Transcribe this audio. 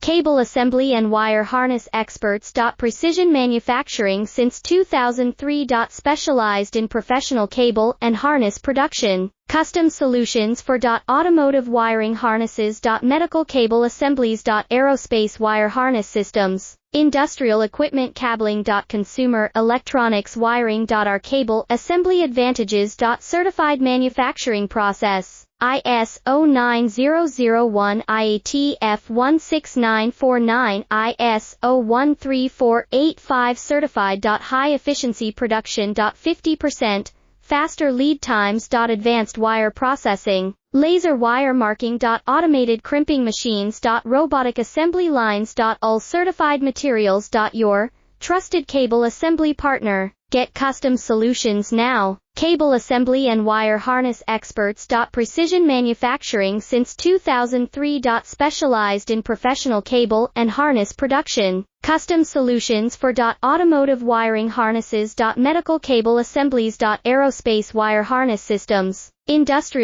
Cable assembly and wire harness experts. Precision manufacturing since 2003. Specialized in professional cable and harness production. Custom solutions for automotive wiring harnesses. Medical cable assemblies. Aerospace wire harness systems. Industrial equipment cabling. Consumer electronics wiring. Our cable assembly advantages. Certified manufacturing process. ISO 9001 IATF 16949 ISO 13485 certified. High efficiency production. 50% faster lead times. Advanced wire processing, laser wire marking. Automated crimping machines. Robotic assembly lines. All certified materials. Your trusted cable assembly partner. Get custom solutions now. Cable assembly and wire harness experts. Precision manufacturing since 2003. Specialized in professional cable and harness production. Custom solutions for automotive wiring harnesses. Medical cable assemblies. Aerospace wire harness systems. Industrial